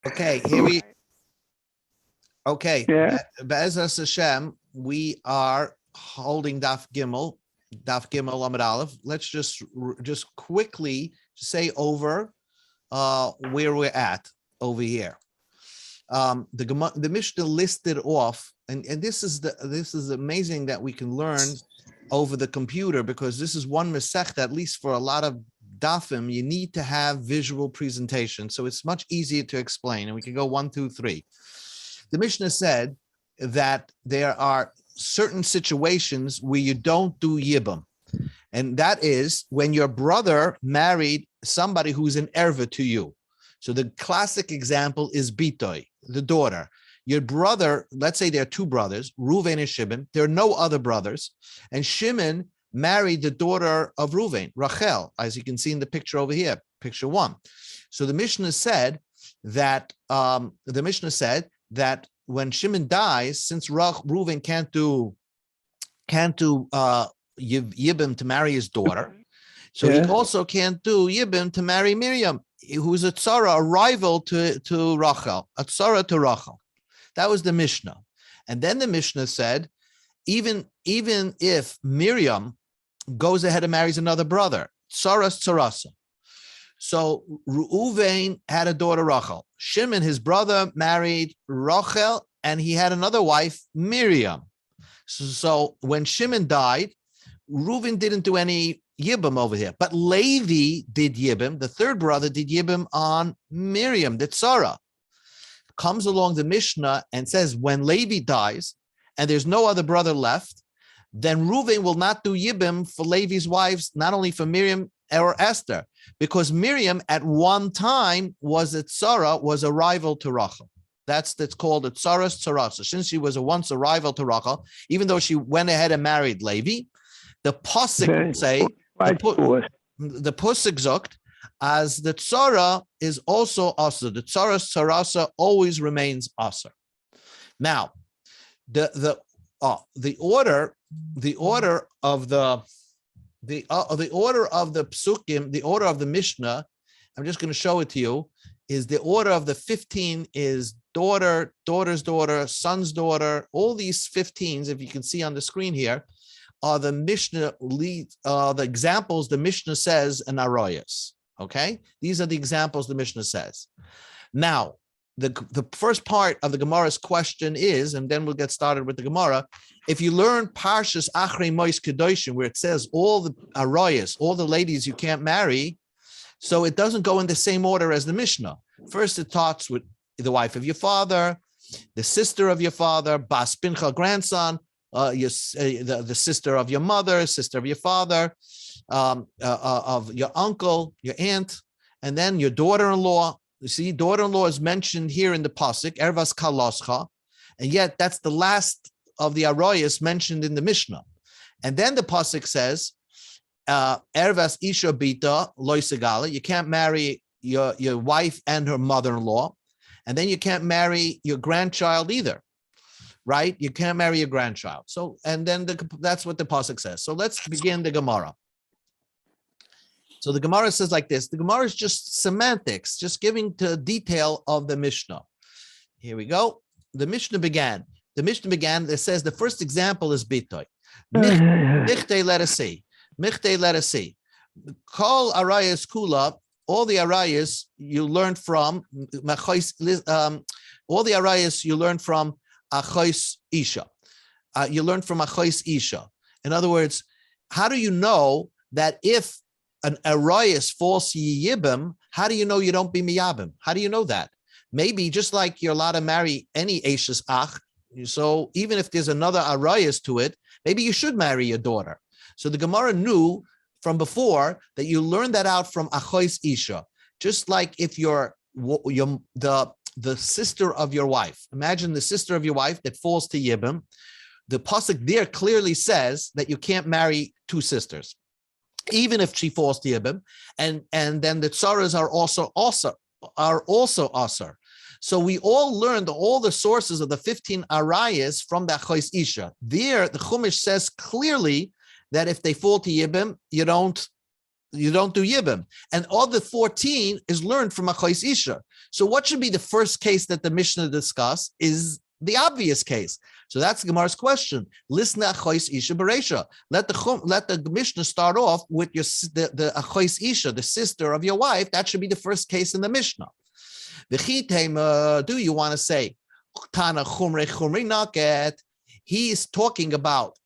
Okay, here we. Okay, Yeah. Be'ezras Hashem, we are holding Daf Gimel Amud Aleph. Let's just quickly say over where we're at over here. The Mishnah listed off, and this is amazing that we can learn over the computer, because this is one Masech, at least for a lot of Dafim, you need to have visual presentation. So it's much easier to explain. And we can go 1, 2, 3. The Mishnah said that there are certain situations where you don't do Yibam. And that is when your brother married somebody who's an erva to you. So the classic example is Bitoy, the daughter. Your brother, let's say there are two brothers, Reuven and Shimon. There are no other brothers. And Shimon married the daughter of Reuven, Rachel, as you can see in the picture over here, picture 1. So the Mishnah said that when Shimon dies, since Reuven can't do Yibim to marry his daughter, so he also can't do Yibim to marry Miriam, who's a tzara, a rival to Rachel, a tzara to Rachel. That was the Mishnah. And then the Mishnah said, even if Miriam goes ahead and marries another brother, tzaras tzarasa. So Reuven had a daughter, Rachel. Shimon, his brother, married Rachel, and he had another wife, Miriam. So when Shimon died, Reuven didn't do any Yibam over here, but Levi did Yibam. The third brother did Yibam on Miriam, the tzara. Comes along the Mishnah and says, when Levi dies and there's no other brother left, then Reuven will not do Yibim for Levi's wives, not only for Miriam or Esther, because Miriam at one time was a tzara, was a rival to Rachel. That's called a tzaras tzarasa. Since she was once a rival to Rachel, even though she went ahead and married Levi, the pasuk would say, the pasuk zokt, as the tzara is also asa. The tzaras tzarasa always remains asa. Now, the order of the psukim, the order of the Mishnah, I'm just going to show it to you, is the order of the 15 is daughter, daughter's daughter, son's daughter. All these 15s, if you can see on the screen here, are the Mishnah the examples the Mishnah says in Arayas. Okay, these are the examples the Mishnah says. Now, the first part of the Gemara's question is, and then we'll get started with the Gemara. If you learn Parshas Achrei Mois Kedoshim, where it says all the Arayas, all the ladies you can't marry, so it doesn't go in the same order as the Mishnah. First, it starts with the wife of your father, the sister of your father, Bas Pincha, grandson, the sister of your mother, sister of your father, of your uncle, your aunt, and then your daughter-in-law. You see, daughter-in-law is mentioned here in the pasuk, Ervas Kaloscha, and yet that's the last of the Arayas mentioned in the Mishnah. And then the pasuk says, Ervas Isha Bita Loisagala, you can't marry your wife and her mother-in-law, and then you can't marry your grandchild either, right? You can't marry your grandchild. So, and then that's what the pasuk says. So let's begin the Gemara. So the Gemara says like this. The Gemara is just semantics, just giving the detail of the Mishnah. Here we go. The Mishnah began. It says the first example is Bitoy. Michtei, let us see. Michtei, let us see. Kol Arayas Kula, all the Arayas you learned from, all the Arayas you learned from Achos Isha. You learned from Achos Isha. In other words, how do you know that if an Arayas falls to Yibim, how do you know you don't be Miyabim? How do you know that? Maybe just like you're allowed to marry any Eishes Ach, so even if there's another Arayas to it, maybe you should marry your daughter. So the Gemara knew from before that you learned that out from Achos Isha. Just like if you're the sister of your wife. Imagine the sister of your wife that falls to Yibim. The pasuk there clearly says that you can't marry two sisters, even if she falls to Yibim, and then the tzaras are also asar. So we all learned all the sources of the 15 arayas from the Achos Isha. There, the Chumash says clearly that if they fall to Yibim, you don't You don't do Yibam. And all the 14 is learned from Achois Isha. So what should be the first case that the Mishnah discuss is the obvious case. So that's Gemara's question. Listen to Achois Isha Bereisha. Let the Mishnah start off with the Achois Isha, the sister of your wife. That should be the first case in the Mishnah. Do you want to say Tana Chumre Chumri Naket? He is talking about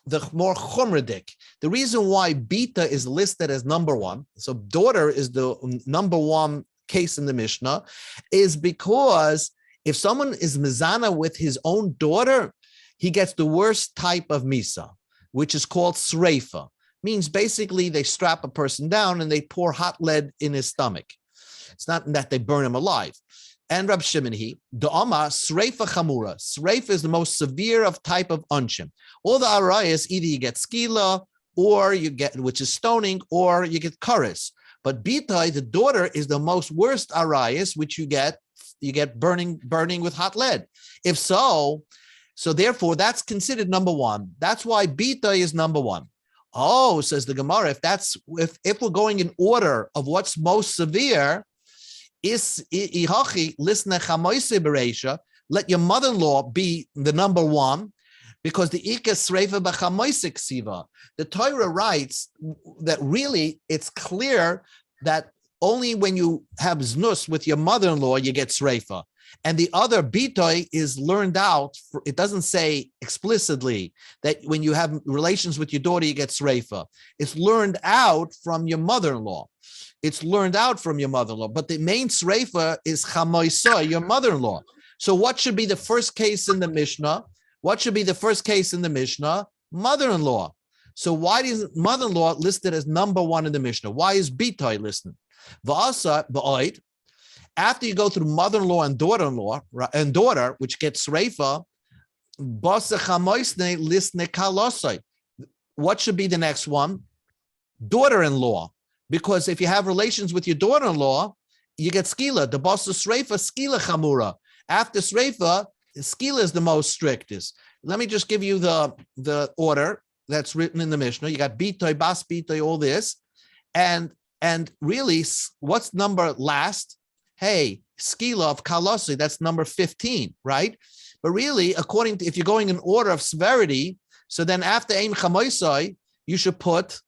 the more chumradik. The reason why beta is listed as number one, so daughter is the number one case in the Mishnah, is because if someone is mizana with his own daughter, he gets the worst type of misa, which is called sreifa. Means basically they strap a person down and they pour hot lead in his stomach. It's not that they burn him alive. And Rab Shimon, the Amma, Sreifa Chamura. Sreifa is the most severe of type of unshim. All the arayas, either you get skila, or you get, which is stoning, or you get karis. But Bitai, the daughter, is the most worst arayas, which you get burning with hot lead. If so therefore that's considered number one. That's why Bitai is number one. Oh, says the Gemara, if we're going in order of what's most severe, let your mother-in-law be the number one, because the Torah writes that really it's clear that only when you have znus with your mother-in-law you get sreifa, and the other bitoy is learned out. It doesn't say explicitly that when you have relations with your daughter you get sreifa. It's learned out from your mother-in-law. But the main sreifa is chamoisa, your mother-in-law. So what should be the first case in the Mishnah? Mother-in-law. So why is mother-in-law listed as number one in the Mishnah? Why is Bitai listed? After you go through mother-in-law and daughter-in-law and daughter, which gets sreifa, what should be the next one? Daughter-in-law. Because if you have relations with your daughter-in-law, you get skila. The boss of sreifa, skila chamura. After sreifa, skila is the most strictest. Let me just give you the order that's written in the Mishnah. You got bitoy, bas bitoy, all this. And really, what's number last? Hey, skila of kalasi, that's number 15, right? But really, according to, if you're going in order of severity, so then after ein chamoisai, you should put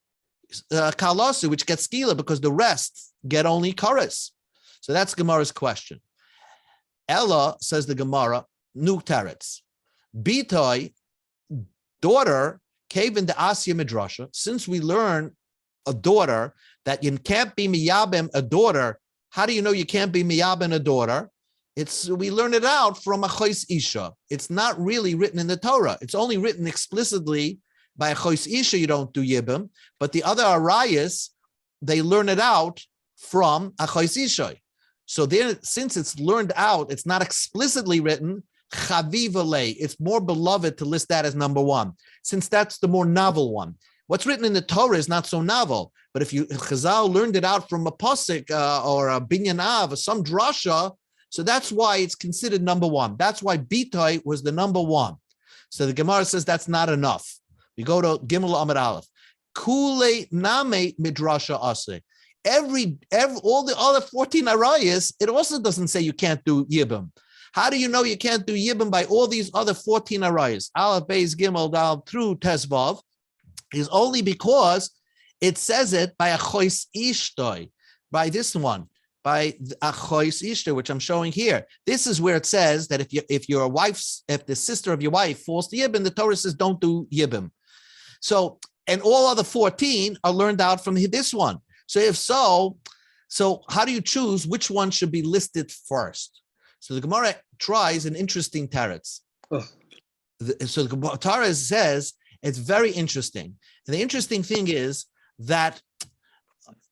kalasu, which gets skila, because the rest get only karas. So that's Gemara's question. Ella, says the Gemara, nu teretz. Bitoi, daughter, cave in the Asya Midrasha, since we learn a daughter that you can't be miyabem a daughter. How do you know you can't be miyabem a daughter? We learn it out from Achois Isha. It's not really written in the Torah. It's only written explicitly by Achois Isha. You don't do Yibam, but the other Arayas, they learn it out from Achois Isha. So there, since it's learned out, it's not explicitly written. Chavivale, it's more beloved to list that as number one, since that's the more novel one. What's written in the Torah is not so novel, but if Chazal learned it out from a pasuk or a binyan av or some drasha, so that's why it's considered number one. That's why Bitai was the number one. So the Gemara says that's not enough. We go to Gimel Amud Aleph. Kule name midrasha ase. All the other 14 arayas, it also doesn't say you can't do yibam. How do you know you can't do yibam by all these other 14 arayas? Aleph, Beis, Gimel, Dal through Tesvav is only because it says it by Achois Ishtoi, by this one, by Achois Ishtoi, which I'm showing here. This is where it says that if the sister of your wife falls to yibam, the Torah says don't do yibam. So, and all other 14 are learned out from this one. So if so how do you choose which one should be listed first? So the Gemara tries an interesting teretz. So the Torah says it's very interesting. And the interesting thing is that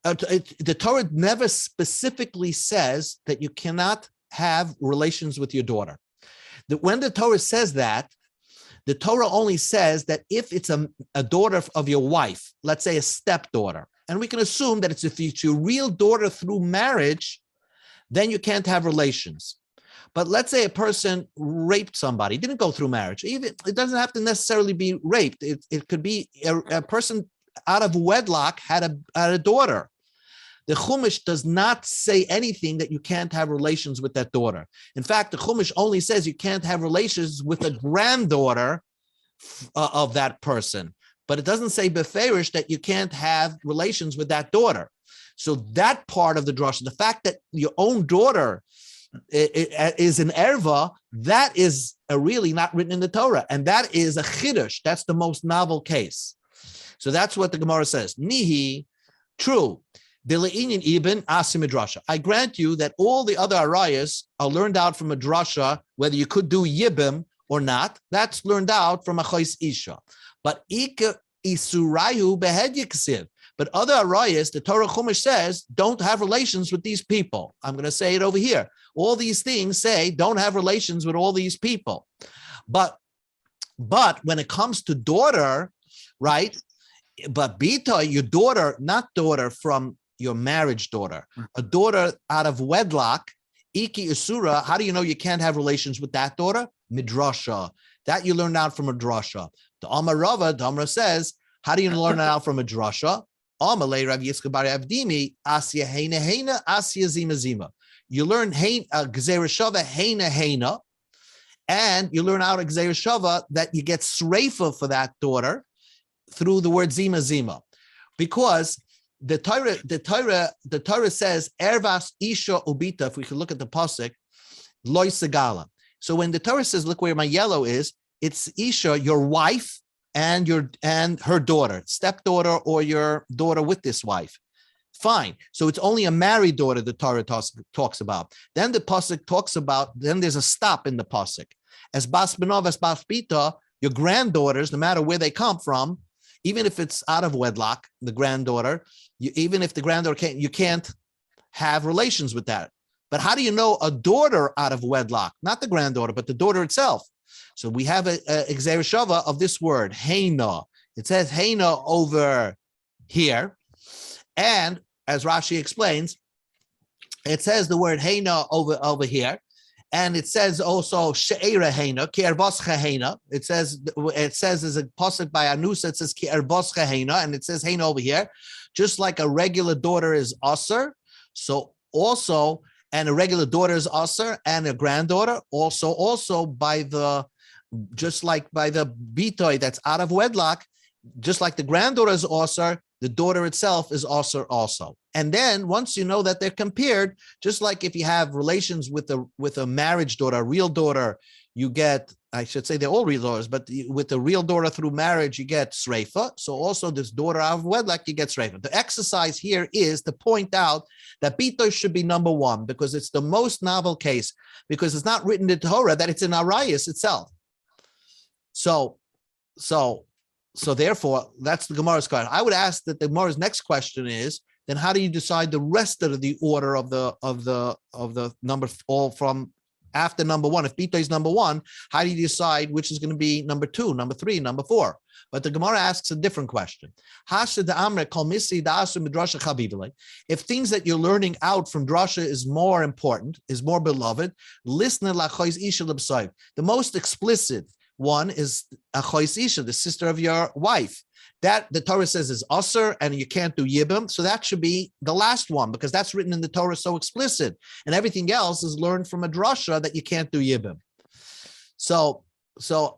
the Torah never specifically says that you cannot have relations with your daughter. When the Torah says that, the Torah only says that if it's a daughter of your wife, let's say a stepdaughter, and we can assume that if it's your real daughter through marriage, then you can't have relations. But let's say a person raped somebody, didn't go through marriage. Even it doesn't have to necessarily be raped. It could be a person out of wedlock had a daughter. The Chumash does not say anything that you can't have relations with that daughter. In fact, the Chumash only says you can't have relations with a granddaughter of that person. But it doesn't say beferish that you can't have relations with that daughter. So that part of the drasha, the fact that your own daughter is an erva, that is really not written in the Torah. And that is a chiddush. That's the most novel case. So that's what the Gemara says. Nihi, true. I grant you that all the other arayas are learned out from a drasha, whether you could do yibim or not. That's learned out from a chais isha. But ika isurayu behed yiksiv. But other arayas, the Torah Chumash says, don't have relations with these people. I'm going to say it over here. All these things say don't have relations with all these people. But when it comes to daughter, right? But bita, your daughter, not daughter from your marriage daughter, a daughter out of wedlock, iki isura, how do you know you can't have relations with that daughter? Midrasha. That you learn out from a drasha. The Amar Rava, the Amar says, how do you learn it out from a drasha? Amalei Rav Yitzchak bar Avdimi, asya heina heina, asya zima zima. You learn gzeira shava heina heina, and you learn out of gzeira shava that you get sreifa for that daughter through the word zima zima, because the Torah says ervas isha ubita. If we could look at the pasuk, loy segala. So when the Torah says, look where my yellow is, it's isha, your wife, and her daughter, stepdaughter, or your daughter with this wife. Fine. So it's only a married daughter the Torah talks about. Then the pasuk talks about. Then there's a stop in the pasuk. As bas benov, as bas bita, your granddaughters, no matter where they come from, even if it's out of wedlock, the granddaughter, even if the granddaughter you can't have relations with that. But how do you know a daughter out of wedlock? Not the granddaughter, but the daughter itself. So we have a gzeira shava of this word, heina. It says heina over here. And as Rashi explains, it says the word heina over here. And it says also she'era heina, ki erboscha heina. It says as a pasuk by Anusa, it says ki erboscha heina, and it says heina over here. Just like a regular daughter is aser, so also, and a regular daughter is aser, and a granddaughter also by the, just like by the bitoy that's out of wedlock, just like the granddaughter is aser, the daughter itself is aser also. And then once you know that they're compared, just like if you have relations with a marriage daughter, a real daughter, you get, I should say they're all real daughters, but with the real daughter through marriage, you get sreifa. So also this daughter out of wedlock, you get sreifa. The exercise here is to point out that bitoy should be number one, because it's the most novel case, because it's not written in Torah that it's in Arayas itself. So therefore, that's the Gemara's question. I would ask that the Gemara's next question is, then how do you decide the rest of the order of the number, all from after number one? If bita is number one, how do you decide which is going to be number two, number three, number four? But the Gemara asks a different question. If things that you're learning out from drasha is more important, is more beloved, the most explicit one is a chois isha, the sister of your wife. That the Torah says is aser, and you can't do yibim. So that should be the last one, because that's written in the Torah so explicit. And everything else is learned from a drasha that you can't do yibim. So the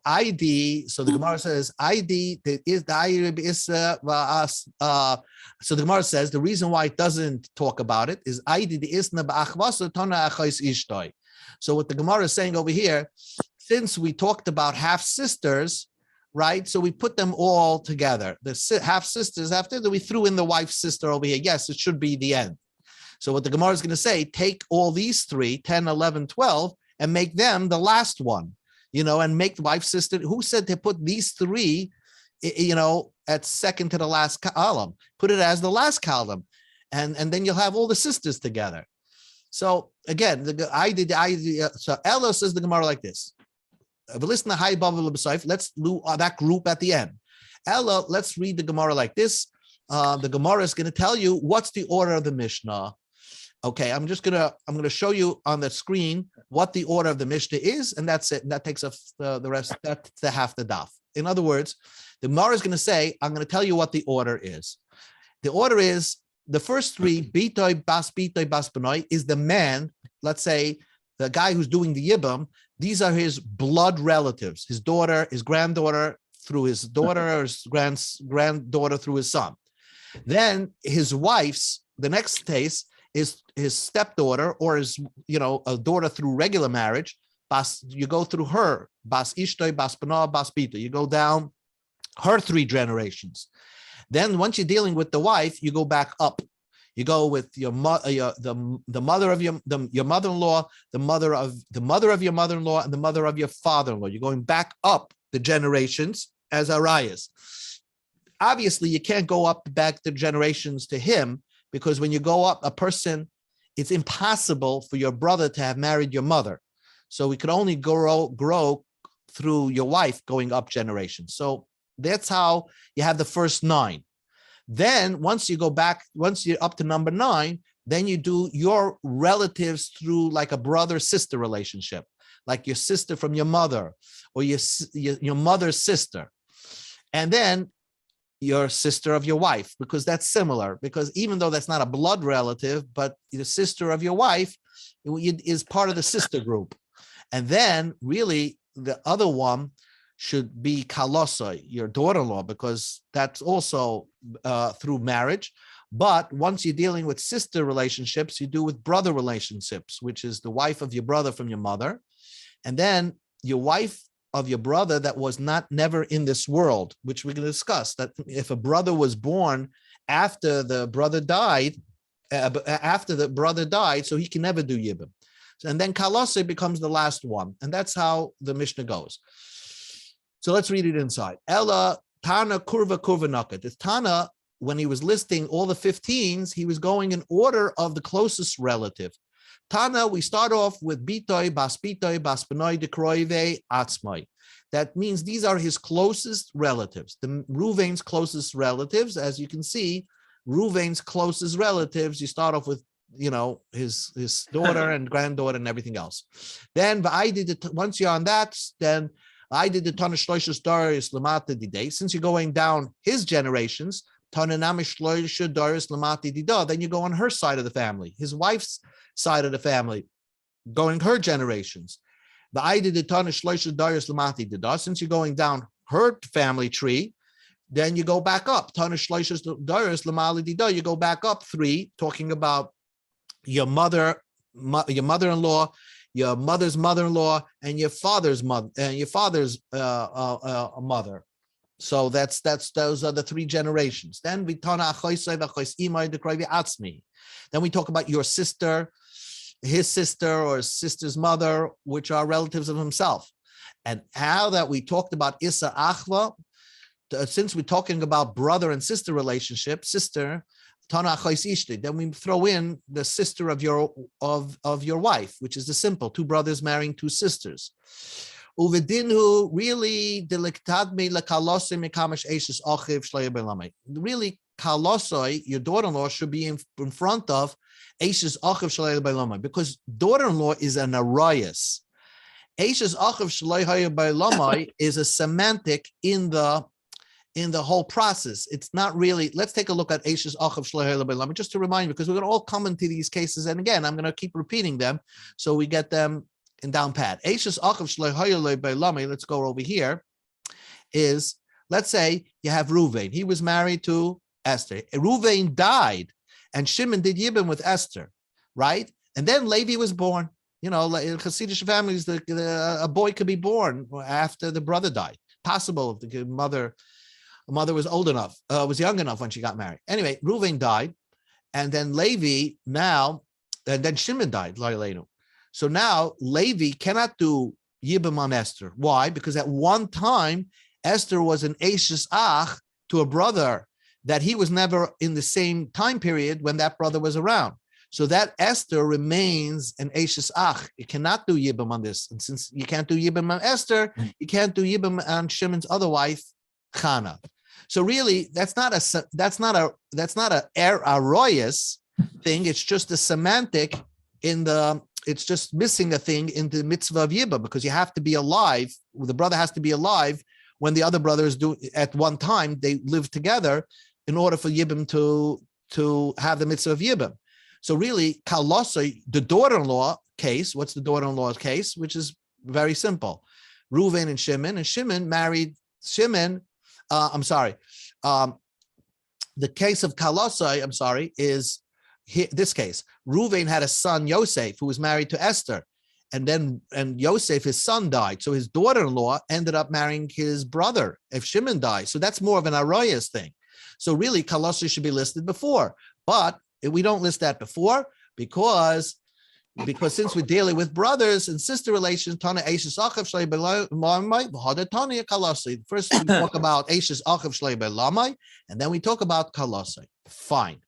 Gemara says so the Gemara says the reason why it doesn't talk about it is so what the Gemara is saying over here, since we talked about half sisters, right? So we put them all together. The half sisters, after that we threw in the wife's sister over here. Yes, it should be the end. So what the Gemara is going to say, take all these three, 10, 11, 12, and make them the last one, and make the wife's sister. Who said to put these three, at second to the last column? Put it as the last column. And then you'll have all the sisters together. So again, so Ella says the Gemara like this. Let's do that group at the end. Ella, let's read the Gemara like this. The Gemara is going to tell you what's the order of the Mishnah. Okay, I'm going to show you on the screen what the order of the Mishnah is, and that's it. And that takes us the rest. That's the half the daf. in other words, the Gemara is going to say, I'm going to tell you what the order is. The order is the first three, Bitoi, Bas Benoi, is the man, let's say, the guy who's doing the Yibam. These are his blood relatives, his daughter, his granddaughter through his daughter, or his granddaughter through his son. Then his wife's, the next case is his stepdaughter, or his, a daughter through regular marriage. You go through her, Bas Ishtoi, Bas Bana, Bas Bita. You go down her 3 generations. Then once you're dealing with the wife, you go back up. You go with your the mother of your mother-in-law, the mother of your mother-in-law, and the mother of your father-in-law. You're going back up the generations as arayas. Obviously, you can't go up back the generations to him, because when you go up a person, it's impossible for your brother to have married your mother. So we could only grow through your wife going up generations. So that's how you have the first 9. Then once you go back, once you're up to number 9, then you do your relatives through like a brother-sister relationship, like your sister from your mother, or your mother's sister. And then your sister of your wife, because that's similar, because even though that's not a blood relative, but the sister of your wife is part of the sister group. And then really the other one should be Kalosa, your daughter-in-law, because that's also through marriage. But once you're dealing with sister relationships, you do with brother relationships, which is the wife of your brother from your mother. And then your wife of your brother that was never in this world, which we're going to discuss, that if a brother was born after the brother died, so he can never do Yibam. And then Kalase becomes the last one. And that's how the Mishnah goes. So let's read it inside. Ella Tana Kurva Nakat. It's Tana, when he was listing all the 15s, he was going in order of the closest relative. Tana, we start off with Bitoi, Bas Benoi, Dekroive, Atzmai. That means these are his closest relatives. The Ruvain's closest relatives, as you can see, Ruvain's closest relatives, you start off with, his daughter and granddaughter and everything else. Then once you're on that, then I did the Tana Shloishas Darius Lamata Dide. Since you're going down his generations, Tana Namish Shloisha Darius Lamata Dida, then you go on her side of the family, his wife's side of the family, going her generations. The I did the Tana Shloisha Darius Lamata Dida. Since you're going down her family tree, then you go back up. Tana Shloishas Darius Lamata Dida, you go back up 3, talking about your mother-in-law, your mother's mother-in-law, and your father's mother, and your father's mother. So those are the 3 generations. Then we talk about your sister, his sister, or his sister's mother, which are relatives of himself. And how that we talked about Issa Achva, since we're talking about brother and sister relationship, sister. Then we throw in the sister of your wife, which is the simple 2 brothers marrying 2 sisters. Uvedinhu really really kalosoi, your daughter-in-law should be in front of Eishes Achiv Shalei Bailamai, because daughter-in-law is an arayas. Eishes Achiv Shalei Bailamai is a semantic in the whole process. It's not really, let's take a look at Eishes Achiv Shalei Bailamai, just to remind you, because we're going to all come into these cases, and again, I'm going to keep repeating them so we get them in down pat. Eishes Achiv Shalei Bailamai, let's go over here, is, let's say you have Ruvain. He was married to Esther. Ruvain died, and Shimon did Yibam with Esther, right? And then Levi was born. In Hasidic families, a boy could be born after the brother died. Possible if the mother was old enough, was young enough when she got married. Anyway, Ruvain died, and then Levi and then Shimon died. So now Levi cannot do Yibam on Esther. Why? Because at one time, Esther was an Eishes Ach to a brother that he was never in the same time period when that brother was around. So that Esther remains an Eishes Ach. You cannot do Yibam on this. And since you can't do Yibam on Esther, you can't do Yibam on Shimon's other wife, Chana. So really, that's not a royas thing. It's just a semantic it's just missing a thing in the mitzvah of Yibam, because you have to be alive. The brother has to be alive when the other brothers do at one time, they live together in order for Yibam to have the mitzvah of Yibam. So really, Kalosai, the daughter-in-law case, what's the daughter-in-law's case? Which is very simple. Reuven and Shimon married Shimon. The case of Kalosai, is this case. Reuven had a son, Yosef, who was married to Esther. And Yosef, his son, died. So his daughter-in-law ended up marrying his brother if Shimon died. So that's more of an arayas thing. So really, Kalosai should be listed before. But we don't list that before because since we're dealing with brothers and sister relations, first we talk about Eishes Achav Shlei Belamai, and then we talk about Kalosai. Fine.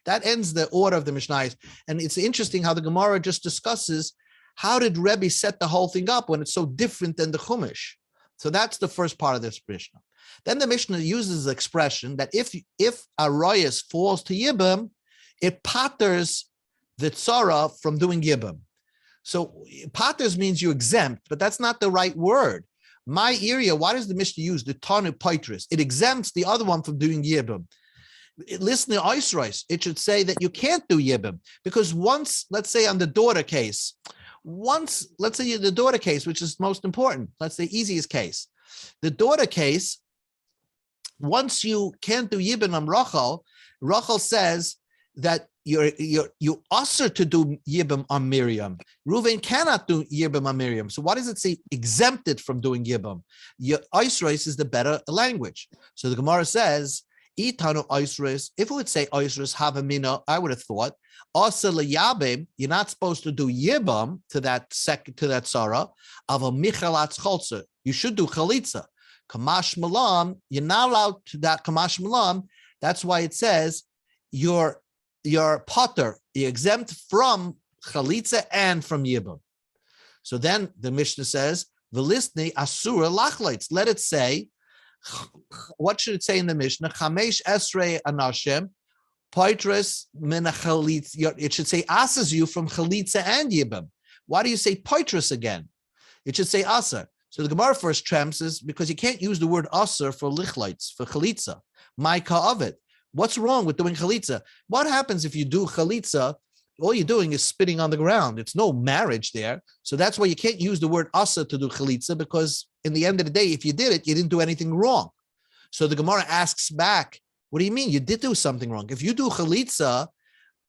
That ends the order of the Mishnayos. And it's interesting how the Gemara just discusses how did Rebbe set the whole thing up when it's so different than the Chumash. So that's the first part of this Mishnah. Then the Mishnah uses the expression that if Arayas falls to Yibam, it patters the tzara from doing Yibam. So patters means you exempt, but that's not the right word. My area, why does the Mishnah use the Tanu Paitris? It exempts the other one from doing Yibam. Listen to Eisreis, it should say that you can't do Yibam because once, let's say on the daughter case, let's say the daughter case, which is most important, let's say easiest case. The daughter case, once you can't do Yibam on Rachel says that you usher to do Yibam on Miriam. Reuven cannot do Yibam on Miriam. So what does it say? Exempted from doing Yibam. Eisreis is the better language. So the Gemara says, Itanu Eisreis, if it would say Eisreis Havamina, I would have thought, Asa Yabim, you're not supposed to do Yibam to that Sarah, of a Michalatz Cholzer. You should do Chalitza. Kamash Malam, you're not allowed to that Kamash Malam. That's why it says you're potter, you're exempt from Chalitza and from Yibam. So then the Mishnah says, Velisni Asura Lachleitz. Let it say, what should it say in the Mishnah? Chamesh Esrei Anashim, Poitras Min Chalitza. It should say asas you from Chalitza and Yibam. Why do you say Poitras again? It should say Asar. So the Gemara first tramps is because you can't use the word Asar for Lichleitz, for Chalitza. Maika of it. What's wrong with doing Chalitza? What happens if you do Chalitza? All you're doing is spitting on the ground. It's no marriage there. So that's why you can't use the word Asa to do Chalitza, because in the end of the day, if you did it, you didn't do anything wrong. So the Gemara asks back, what do you mean? You did do something wrong. If you do Chalitza,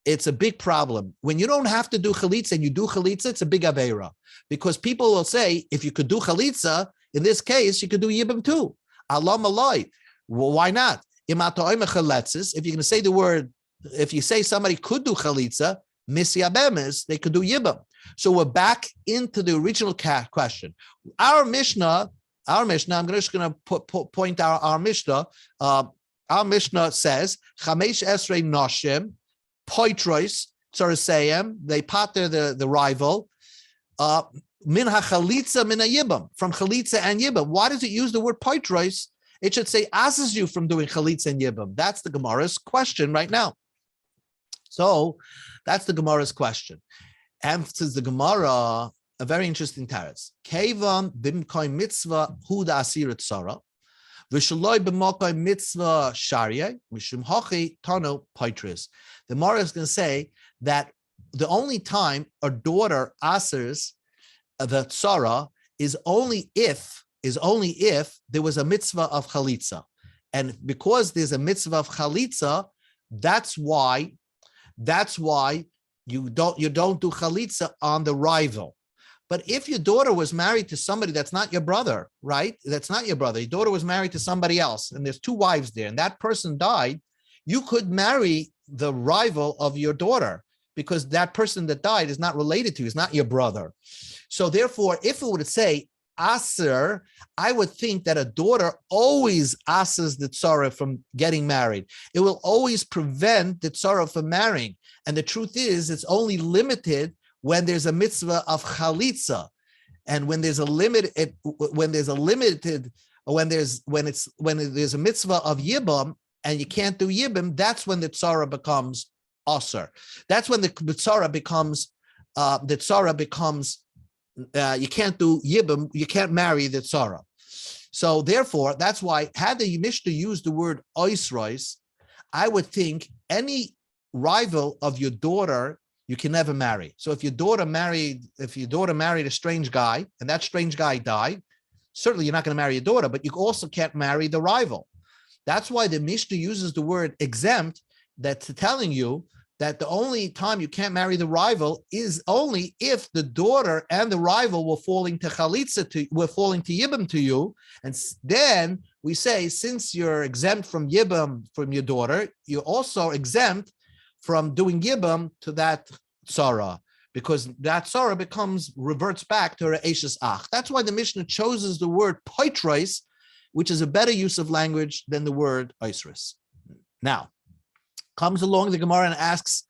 it's a big problem. When you don't have to do Chalitza and you do Chalitza, it's a big Aveira. Because people will say, if you could do Chalitza, in this case, you could do Yibam too. Allah Malay. Well, why not? If you're going to say the word, if you say somebody could do Chalitza, Misyabemis, they could do Yibam. So we're back into the original question. Our Mishnah, I'm just going to point out our Mishnah. Our Mishnah says, Chamesh Esrei Noshim, Poitros, Tzorisayim, they pater the rival, Min HaChalitza Min HaYibam, from Chalitza and Yibam. Why does it use the word Poitros? It should say, asks you from doing Chalitza and Yibam. That's the Gemara's question right now. So that's the Gemara's question. Answers the Gemara, a very interesting teretz. Kevan bimkoi mitzvah hu da'asirat Sarah, v'shaloi b'mokoi mitzvah sharia, mishum hachi tano paitris. The Gemara is going to say that the only time a daughter asers the tzara is only if there was a mitzvah of chalitza, and because there's a mitzvah of chalitza, that's why you don't do chalitza on the rival. But if your daughter was married to somebody that's not your brother, right? That's not your brother. Your daughter was married to somebody else, and there's two wives there, and that person died. You could marry the rival of your daughter because that person that died is not related to you, is not your brother. So therefore, if it would say aser, I would think that a daughter always asers the tzara from getting married. It will always prevent the tzara from marrying. And the truth is, it's only limited when there's a mitzvah of chalitza, and when there's a mitzvah of yibam, and you can't do yibam, that's when the tzara becomes aser. That's when the tzara becomes you can't do yibam, you can't marry the tzara. So therefore, that's why had the Mishnah used the word oisrois, I would think any rival of your daughter you can never marry. So if your daughter married a strange guy and that strange guy died, certainly you're not going to marry your daughter, but you also can't marry the rival. That's why the Mishnah uses the word exempt, that's telling you that the only time you can't marry the rival is only if the daughter and the rival were falling to chalitza, were falling to yibam to you. And then we say, since you're exempt from yibam from your daughter, you're also exempt from doing yibam to that tzara, because that tzara reverts back to her eshes ach. That's why the Mishnah chooses the word poitros, which is a better use of language than the word oisris. Now, comes along the Gemara and asks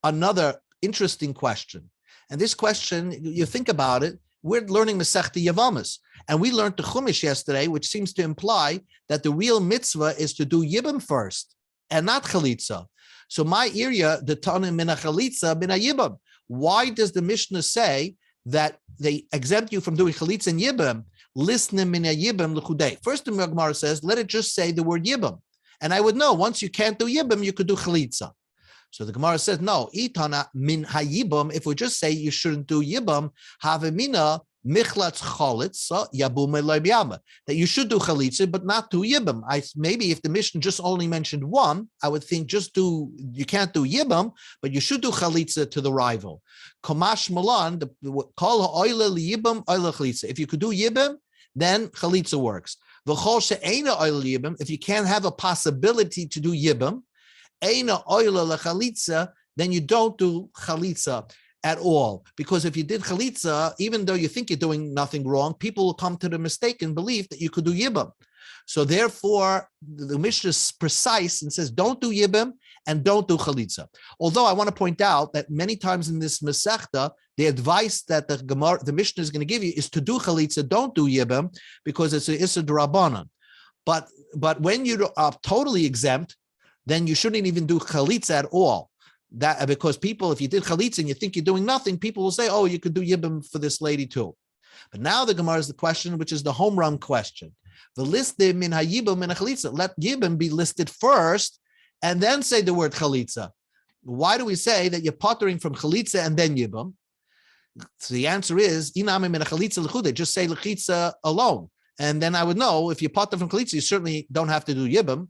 another interesting question. And this question, you think about it, we're learning Masechta Yevamos, and we learned the Chumash yesterday, which seems to imply that the real mitzvah is to do yibam first and not chalitza. So my area, the tanim mina chalitza mina yibam. Why does the Mishnah say that they exempt you from doing chalitza and yibam? Listening mina yibam l'chudei. First, the Gemara says, let it just say the word yibam. And I would know, once you can't do yibam, you could do chalitza. So the Gemara says, no, itana min hayibam, if we just say you shouldn't do yibam, havemina michlatz chalitza yabum eloybiyama, that you should do chalitza, but not do yibam. Maybe if the Mishnah just only mentioned one, I would think you can't do yibam, but you should do chalitza to the rival. Komash malan, kol ha'oyle liyibam oyle chalitza. If you could do yibam, then chalitza works. If you can't have a possibility to do yibam, then you don't do chalitza at all. Because if you did chalitza, even though you think you're doing nothing wrong, people will come to the mistake and believe that you could do yibam. So therefore, the Mishnah is precise and says, don't do yibam and don't do chalitza. Although I want to point out that many times in this Masechta, the advice that the Mishnah is going to give you is to do chalitza, don't do yibam, because it's a d'Rabbanan. But when you are totally exempt, then you shouldn't even do chalitza at all. That because people, if you did chalitza and you think you're doing nothing, people will say, oh, you could do yibam for this lady too. But now the Gemara is the question, which is the home run question. The list min hayibam min chalitza. Let yibam be listed first, and then say the word chalitza. Why do we say that you're pottering from chalitza and then yibam? So the answer is, inami min chalitza l'chude. Just say l'chitza alone, and then I would know if you potter from chalitza, you certainly don't have to do yibam.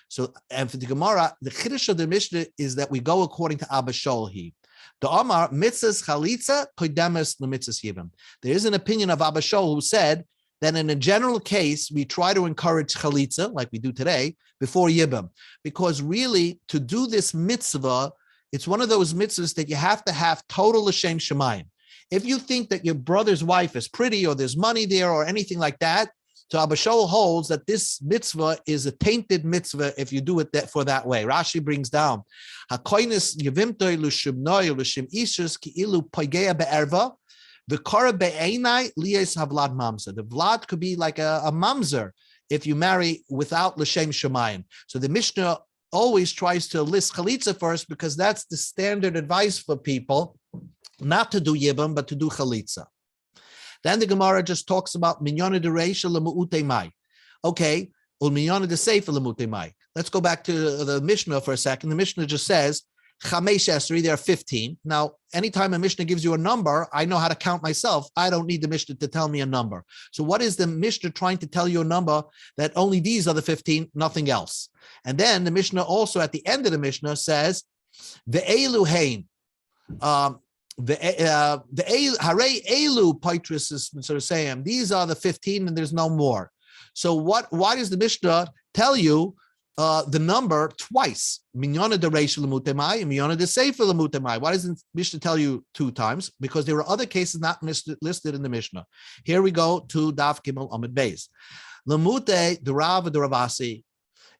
So, and for the Gemara, the chiddush of the Mishnah is that we go according to Abba Sholhi. The Amar mitzvahs chalitza kodemes lemitzvahs yibam. There is an opinion of Abba Shol who said that in a general case, we try to encourage chalitza, like we do today, before yibam. Because really, to do this mitzvah, it's one of those mitzvahs that you have to have total l'shem shemayim. If you think that your brother's wife is pretty or there's money there or anything like that, so Abba Shol holds that this mitzvah is a tainted mitzvah if you do it that way. Rashi brings down, hakoinis yevimtoi l'shimnoi l'shim ishus ki'ilu poigea be'erva, v'kara be'einai liyes havlad mamzer. The vlad could be like a mamzer if you marry without l'shem shemayim. So the Mishnah always tries to list chalitza first because that's the standard advice for people, not to do yibam, but to do chalitza. Then the Gemara just talks about minyana de reisha lemu'utei mai. Okay, ul minyana de seifa lemu'utei mai. Let's go back to the Mishnah for a second. The Mishnah just says, chamesh esri, there are 15. Now, anytime a Mishnah gives you a number, I know how to count myself. I don't need the Mishnah to tell me a number. So what is the Mishnah trying to tell you a number that only these are the 15, nothing else? And then the Mishnah also at the end of the Mishnah says, ve'elu hein. The Hare Elu Paitris is sort of saying these are the 15 and there's no more. So why does the Mishnah tell you the number twice? Minyana de Reish Lemutemai and Minyana de Sefer Lemutemai. Why doesn't Mishnah tell you 2 times? Because there are other cases not listed in the Mishnah. Here we go to Daf Gimel Amud Beis. Lemute de Rav de Ravasi.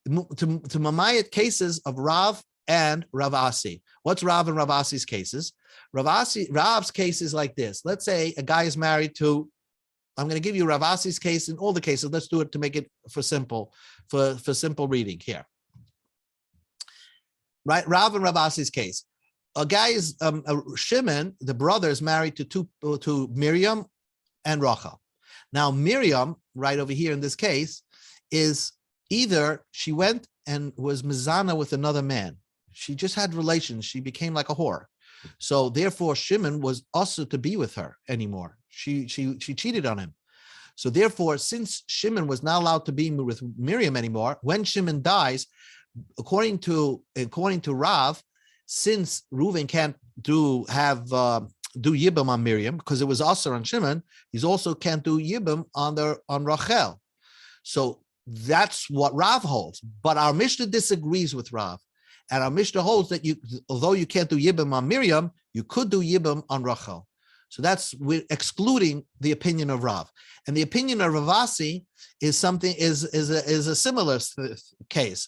To Mamayat cases of Rav and Ravasi. What's Rav and Ravasi's cases? Rav's case is like this. Let's say a guy is married to, I'm going to give you Ravasi's case in all the cases. Let's do it to make it for simple reading here. Right, Rav and Ravasi's case. A guy is Shimon, the brother is married to Miriam and Rachel. Now, Miriam, right over here in this case, is either she went and was mizana with another man. She just had relations. She became like a whore. So therefore, Shimon was also to be with her anymore. She cheated on him. So therefore, since Shimon was not allowed to be with Miriam anymore, when Shimon dies, according to Rav, since Reuven can't do Yibam on Miriam because it was also on Shimon, he's also can't do Yibam on Rachel. So that's what Rav holds. But our Mishnah disagrees with Rav. And our Mishnah holds that although you can't do Yibam on Miriam, you could do Yibam on Rachel. So we're excluding the opinion of Rav. And the opinion of Ravasi is a similar case.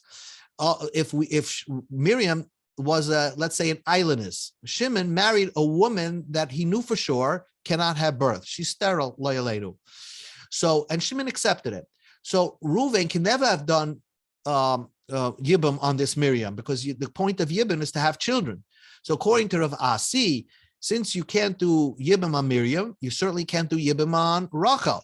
If Miriam was let's say an islandess, Shimon married a woman that he knew for sure cannot have birth. She's sterile, loyaledu. So, and Shimon accepted it. So Reuven can never have done Yibam on this Miriam because the point of Yibam is to have children. So according to Rav Asi, since you can't do Yibam on Miriam, you certainly can't do Yibam on Rachel.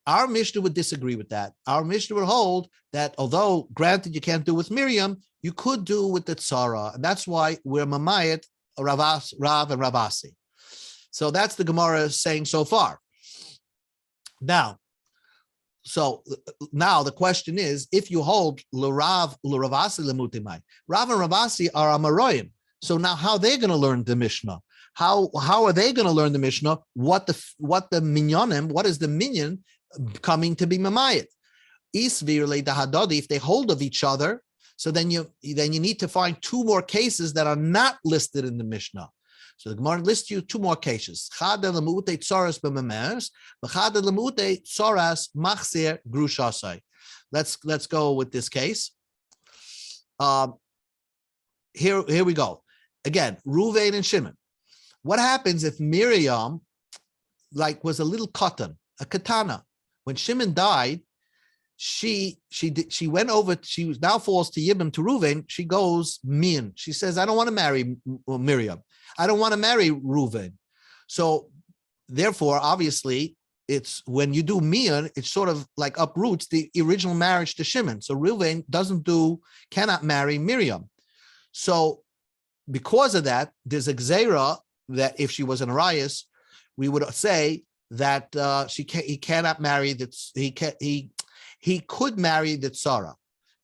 Our Mishnah would disagree with that. Our Mishnah would hold that although granted you can't do with Miriam, you could do with the Tzara. And that's why we're Mamayat, Rav and Ravasi. So that's the Gemara saying so far. Now the question is, if you hold L'Rav, L'Ravasi, L'Mutimai, Rav and Ravasi are Amaroyim. So now how are they going to learn the Mishnah? How are they going to learn the Mishnah? What the minyanim? What is the minyan coming to be mamayit? If they hold of each other, so then you need to find two more cases that are not listed in the Mishnah. So the Gemara lists you two more cases. Let's go with this case. Here we go. Again, Reuven and Shimon. What happens if Miriam, was a little katan, a katana? When Shimon died, she went over. She now falls to Yibam to Reuven. She goes min. She says, "I don't want to marry Miriam. I don't want to marry Reuven." So therefore, obviously, it's when you do min, it sort of like uproots the original marriage to Shimon. So Reuven cannot marry Miriam. So because of that, there's a gzeira that if she was an Arias, we would say that he cannot marry that. He could marry the Tzara.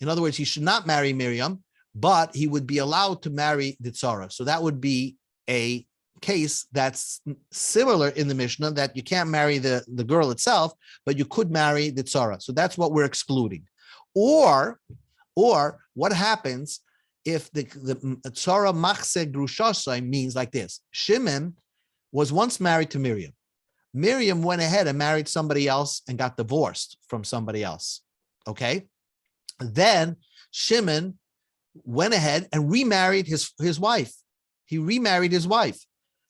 In other words, he should not marry Miriam, but he would be allowed to marry the Tzara. So that would be a case that's similar in the Mishnah, that you can't marry the girl itself, but you could marry the Tzara. So that's what we're excluding. Or what happens if the Tzara machse grushasai means like this? Shimon was once married to Miriam. Miriam went ahead and married somebody else and got divorced from somebody else. Okay. Then Shimon went ahead and remarried his wife. He remarried his wife.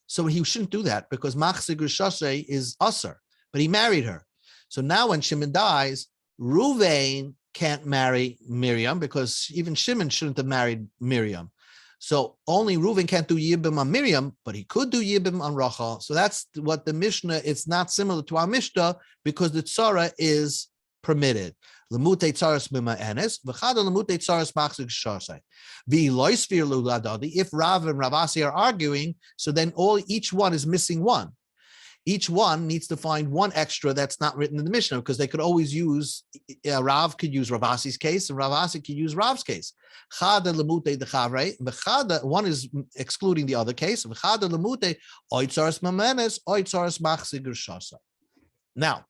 So he shouldn't do that because machse grushasai is usher, but he married her. So now when Shimon dies, Reuven can't marry Miriam because even Shimon shouldn't have married Miriam. So only Reuven can't do Yibam on Miriam, but he could do Yibam on Rachel. So that's what the Mishnah, it's not similar to our Mishnah because the Tzara is permitted. Lemute tzaras b'ma'enes, v'chada lemute tzaras machzig shasai. V'loisfir luladadi. If Rav and Ravasi are arguing, so then each one is missing one. Each one needs to find one extra that's not written in the Mishnah because they could always use, Rav could use Ravasi's case and Ravasi could use Rav's case. Chada lemute dechavre, v'chada, one is excluding the other case. V'chada lemute oitzaras ma'enes, oitzaras machzig shasai. Now,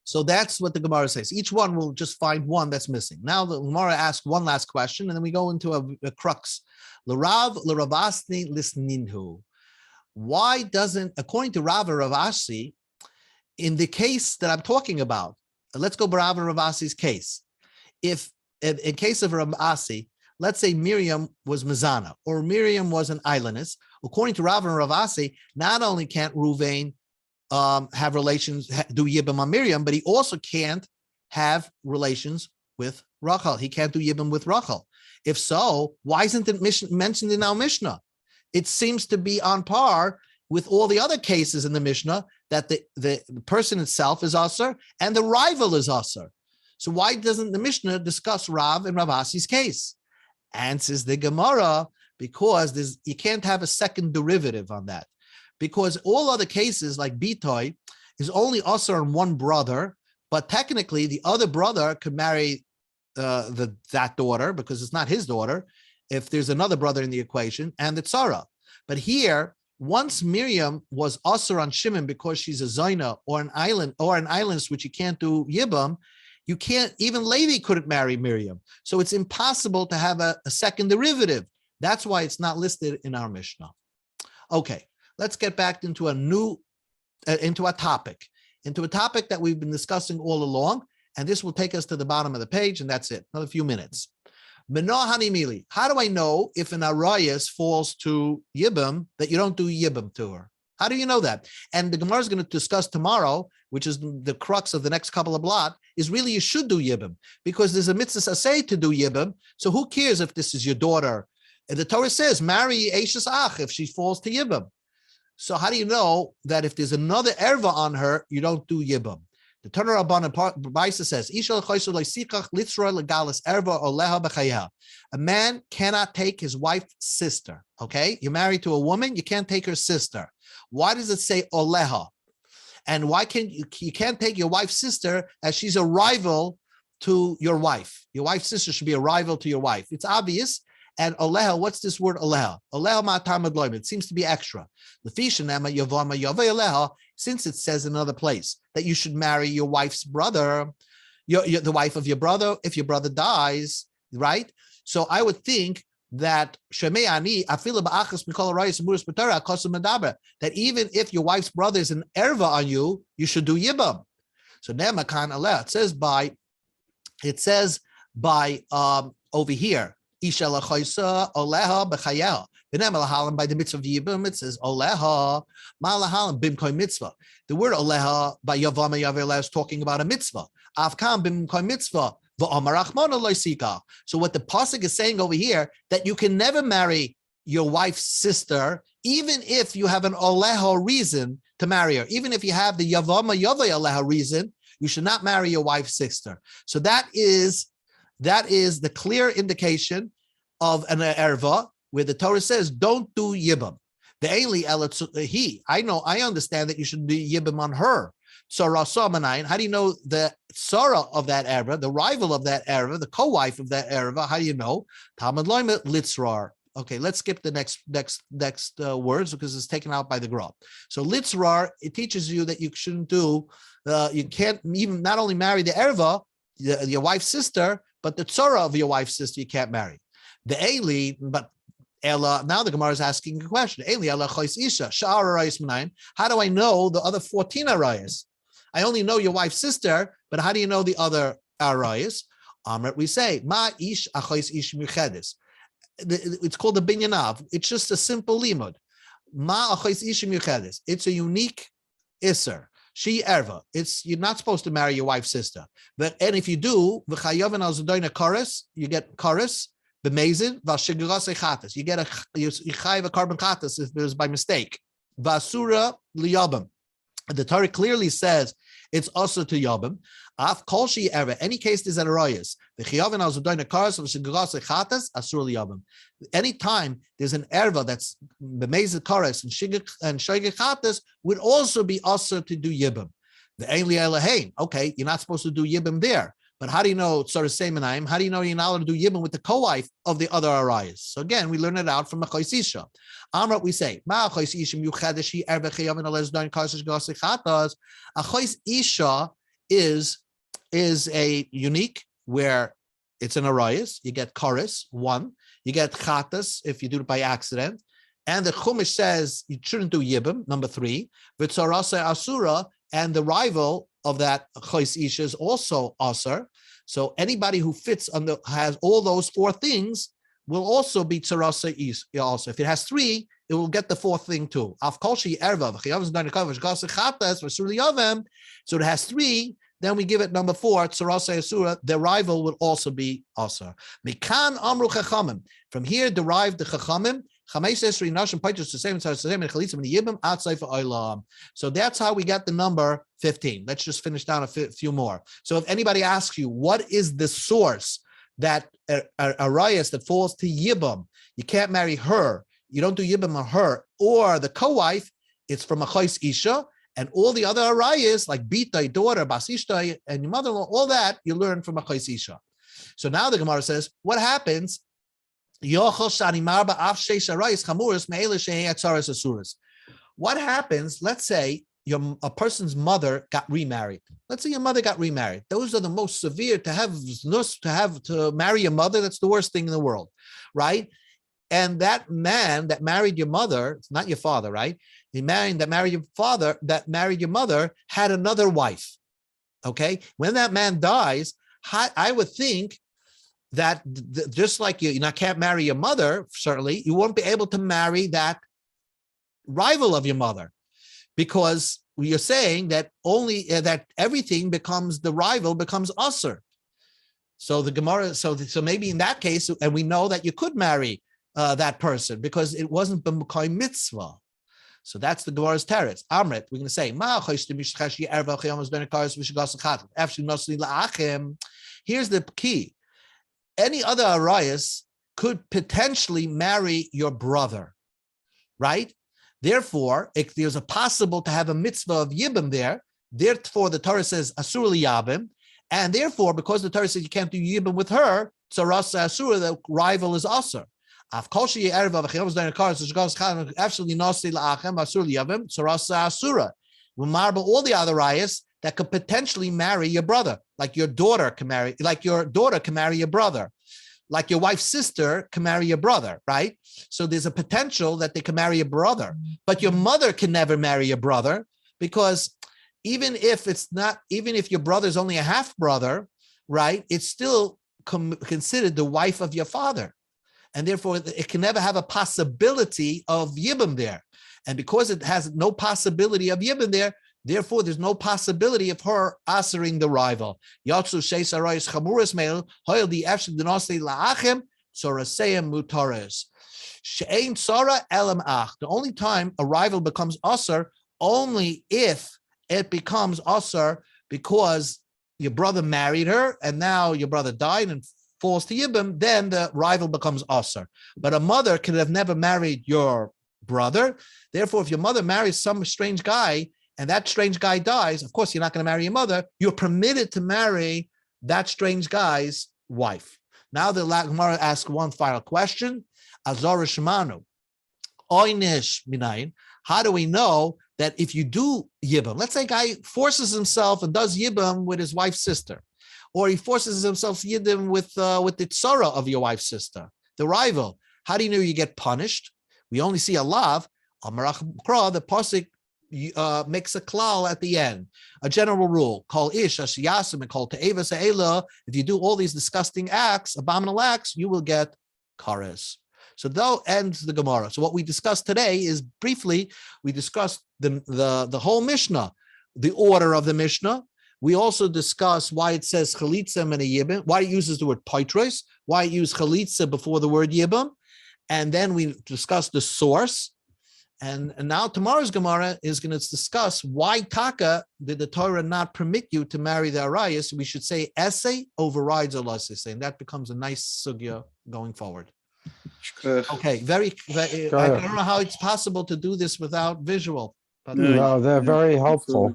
so that's what the Gemara says. Each one will just find one that's missing. Now the Gemara asks one last question, and then we go into a crux. L'Rav l'Ravasi lisninhu. Why doesn't, according to Rav and Ravasi, in the case that I'm talking about, let's go Rav and Ravasi's case. If in case of Ravasi, let's say Miriam was Mizana or Miriam was an islandess, according to Rav and Ravasi, not only can't Reuven have relations, do Yibam on Miriam, but he also can't have relations with Rachel. He can't do Yibam with Rachel. If so, why isn't it mentioned in our Mishnah? It seems to be on par with all the other cases in the Mishnah that the person itself is asur and the rival is asur. So why doesn't the Mishnah discuss Rav and Rav Asi's case? Answers the Gemara, because you can't have a second derivative on that. Because all other cases like Bitoy is only asur on one brother, but technically the other brother could marry that daughter because it's not his daughter if there's another brother in the equation, and the tzara. But here, once Miriam was asur on Shimon because she's a Zaina or an island which you can't do Yibam, you can't, even Levi couldn't marry Miriam. So it's impossible to have a second derivative. That's why it's not listed in our Mishnah. Okay, let's get back into a topic that we've been discussing all along, and this will take us to the bottom of the page, and that's it. Another few minutes. Menohani mili. How do I know if an arayas falls to Yibam that you don't do Yibam to her? How do you know that? And the Gemara is going to discuss tomorrow, which is the crux of the next couple of blot, is really you should do Yibam because there's a mitzvah asay to do Yibam. So who cares if this is your daughter? And the Torah says, marry Eishes Ach if she falls to Yibam. So how do you know that if there's another erva on her, you don't do Yibam? The Tanur Rabban Baisa says, a man cannot take his wife's sister. Okay, you're married to a woman, you can't take her sister. Why does it say oleha? And why you can't take your wife's sister as she's a rival to your wife? Your wife's sister should be a rival to your wife. It's obvious. And oleha, what's this word oleha? Oleha ma'atamad loim. It seems to be extra. Since it says in another place that you should marry your wife's brother, the wife of your brother, if your brother dies, right? So I would think that that even if your wife's brother is an erva on you, you should do yibam. So it says by over here, Isha lachoisa oleha b'chayeha. By the mitzvah of Yibam, it says oleha malahalim bimkoi mitzvah. The word oleha by Yavama Yavela is talking about a mitzvah. Avkam bimkoi mitzvah. So what the pasuk is saying over here, that you can never marry your wife's sister, even if you have an oleha reason to marry her. Even if you have the Yavama Yavai oleha reason, you should not marry your wife's sister. So that is the clear indication of an erva, where the Torah says, don't do yibam. The Eli I understand that you should do yibam on her. Tzara Samanayin. How do you know the tzara of that erva, the rival of that erva, the co-wife of that erva? How do you know? Talmud Loimet Litzrar. Okay, let's skip the next words because it's taken out by the Gra. So Litzrar, it teaches you that you shouldn't do, you can't even not only marry the erva, your wife's sister, but the tzara of your wife's sister you can't marry. The Eli, but Ella, now the Gemara is asking a question. Eli Ella Chois Isha, Sha'ar Arayis Minayin. How do I know the other 14 Arayis? I only know your wife's sister, but how do you know the other Arayis? We say, Ma Ish Achois Ish Muchedes. It's called the Binyanav. It's just a simple limud. Ma Achois Ish Muchedes. It's a unique Isser. She erva. You're not supposed to marry your wife's sister. And if you do, you get chorus. B'mezid v'shigaras echatas. You get a carbon chatas if it was by mistake. Vasura liyabim. The Torah clearly says it's also to yabim. Af kol she ever. Any case is an arayas. V'chiyavin al zudoina karas v'shigaras echatas asur liyabim. Anytime there's an erva that's b'mezid karas and shigig chatas would also be also to do yibim. The Eli Elahein. Okay, you're not supposed to do yibim there. But how do you know Tzara Semenayim? How do you know you're not allowed to do yibum with the co-wife of the other arayas? So again, we learn it out from a Chois Isha. Amrat, we say, Ma Chois Isha Yuchadeshi Erve Chayavin Alez Dain Karsish Gosik Chatas. A Chois Isha is a unique where it's an arayas. You get chorus, 1. You get chatas if you do it by accident. And the Chumash says you shouldn't do yibum, number 3. V'tzarasa asura, and the rival of that Chois Isha is also Asar. So anybody who has all those 4 things will also be Tzarasa Isha also. If it has 3, it will get the 4th thing too. So it has 3, then we give it number 4, Tzarasa Asura, the rival will also be Asar. Mikan Amru Chachamim. From here derived the Chachamim So that's how we got the number 15. Let's just finish down a few more. So if anybody asks you, what is the source that a rayas that falls to Yibam, you can't marry her, you don't do Yibam on her, or the co-wife, it's from a Chais Isha, and all the other arayas, like Bitai, daughter, Basishtai, and your mother-in-law, all that you learn from a Chais Isha. So now the Gemara says, what happens? What happens? Let's say a person's mother got remarried. Let's say your mother got remarried. Those are the most severe to marry your mother. That's the worst thing in the world, right? And that man that married your mother, it's not your father, right? The man that married your mother had another wife. Okay, when that man dies, I would think that just like you can't marry your mother, certainly, you won't be able to marry that rival of your mother, because you're saying that only that everything becomes the rival becomes usher. So the Gemara, so maybe in that case, and we know that you could marry that person because it wasn't b'mukay mitzvah. So that's the Gemara's teretz. Amrit, we're going to say, here's the key. Any other arayas could potentially marry your brother, right? Therefore, if there's a possible to have a mitzvah of yibam there, therefore the Torah says asur liyabim, and therefore, because the Torah says you can't do yibam with her, so rasa asura, the rival is asur. All the other ayahs that could potentially marry your brother, like your daughter can marry your brother, like your wife's sister can marry your brother, right? So there's a potential that they can marry your brother, but your mother can never marry your brother, because even if your brother is only a half brother, right? It's still considered the wife of your father. And therefore, it can never have a possibility of yibam there. And because it has no possibility of yibam there, therefore, there's no possibility of her answering the rival. The only time a rival becomes asr, only if it becomes asr because your brother married her and now your brother died and falls to Yibam, then the rival becomes asr. But a mother could have never married your brother. Therefore, if your mother marries some strange guy and that strange guy dies, of course, you're not going to marry your mother. You're permitted to marry that strange guy's wife. Now the Gemara asks one final question. Azor Shemanu. Oynish minayin. How do we know that if you do Yibam, let's say a guy forces himself and does Yibam with his wife's sister, or he forces himself to Yibam with the tzara of your wife's sister, the rival. How do you know you get punished? We only see a lav. The pasuk makes a klal at the end, a general rule. Call ish ashiyasim and call te'eva se'ela. If you do all these disgusting acts, abominable acts, you will get kares. So that ends the Gemara. So what we discussed today is briefly, we discussed the whole Mishnah, the order of the Mishnah. We also discuss why it says chalitza and a yibam, why it uses the word paitros, why it uses chalitza before the word yibam, and then we discuss the source. And now tomorrow's Gemara is going to discuss why taka did the Torah not permit you to marry the arayas. We should say essay overrides Allah, and that becomes a nice sugya going forward. Okay, very I don't know how it's possible to do this without visual. But no, they're very helpful.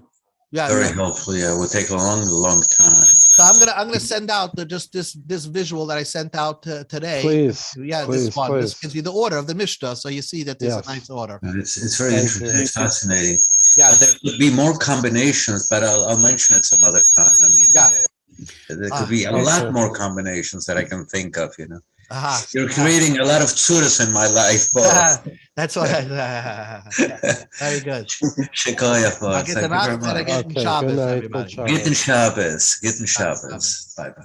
Yeah, very helpful. Yeah, it will take a long time. So I'm gonna send out just this visual that I sent out today. Please, yeah, please, this one. please. This gives you the order of the Mishnah, so you see that there's a nice order. It's very interesting. It's fascinating. Yeah, there could be more combinations, but I'll mention it some other time. I mean, there could be a lot more combinations that I can think of. You know. You're creating a lot of tsuras in my life, both. That's why. Very good. Shikoyah, I'll get the Shabbos, everybody. Gitten Shabbos. Bye bye.